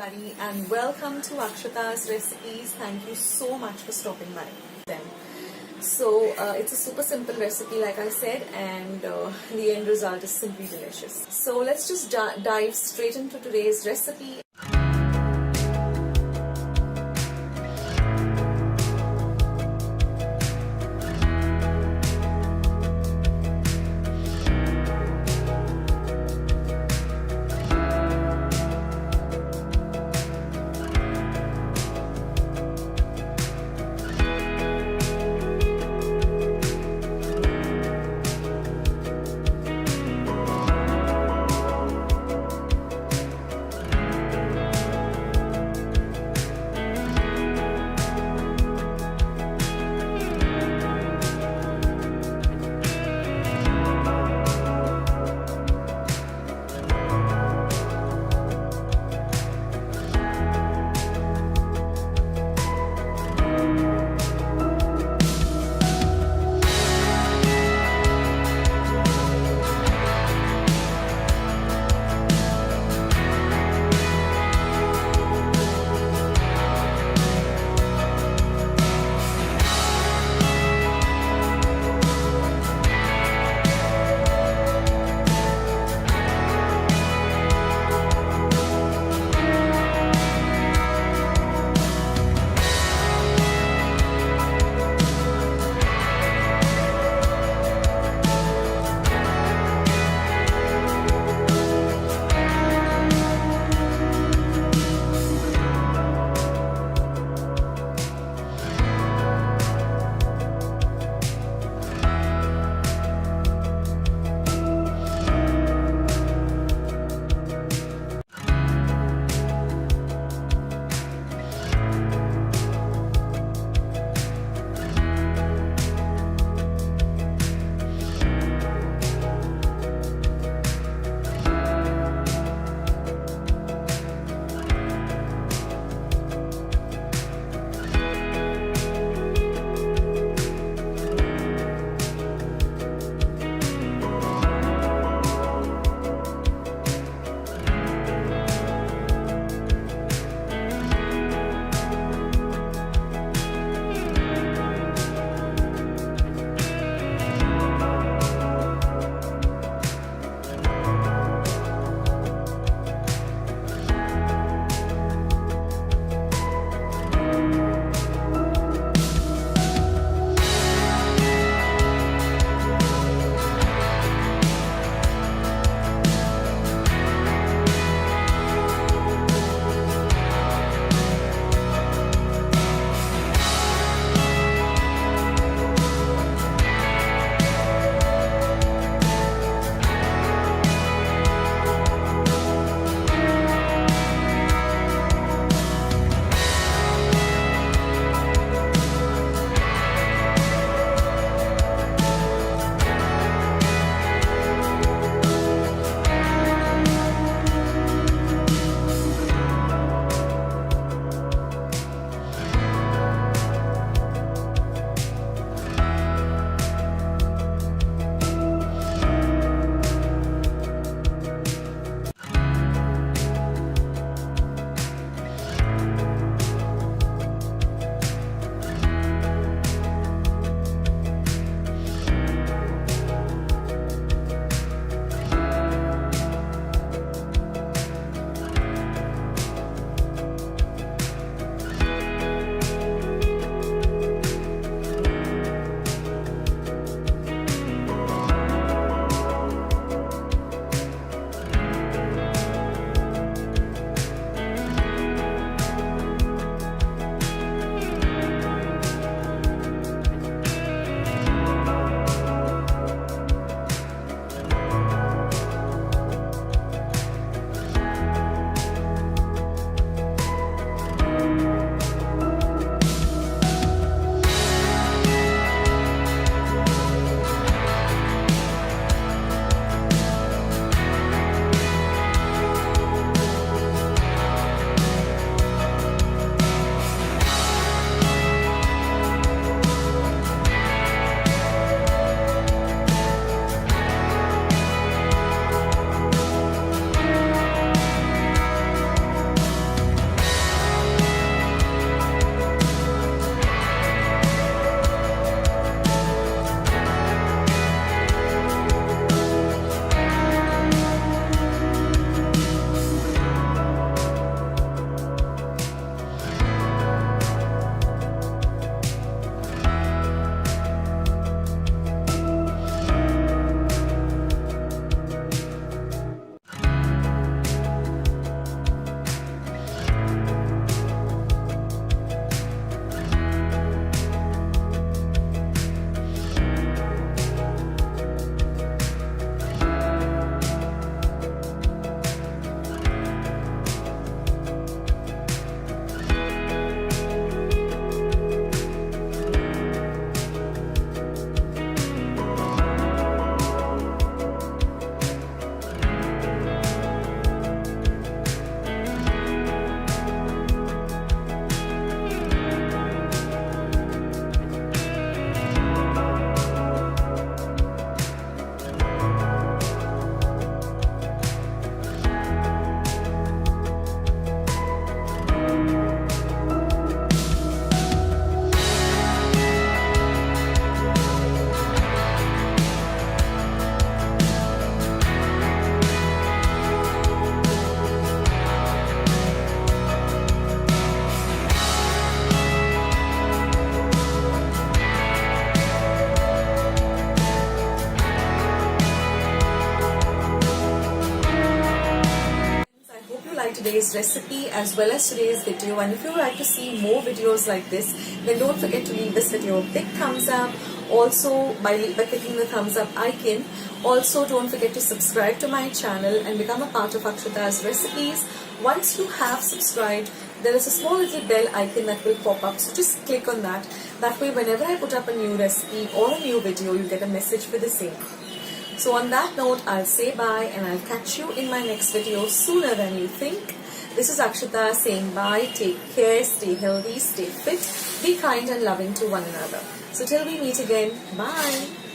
everybody and welcome to Akshata's Recipes. Thank you so much for stopping by them. So it's a super simple recipe like I said, and the end result is simply delicious. So let's just dive straight into today's recipe. like today's recipe as well as today's video, and if you would like to see more videos like this, then don't forget to leave this video a big thumbs up. Also, by clicking the thumbs up icon, also don't forget to subscribe to my channel and become a part of Akshata's recipes. Once you have subscribed, there is a small little bell icon that will pop up, so just click on that. That way, whenever I put up a new recipe or a new video, you get a message for the same. So on that note, I'll say bye and I'll catch you in my next video sooner than you think. This is Akshata saying bye, take care, stay healthy, stay fit, be kind and loving to one another. So till we meet again, bye.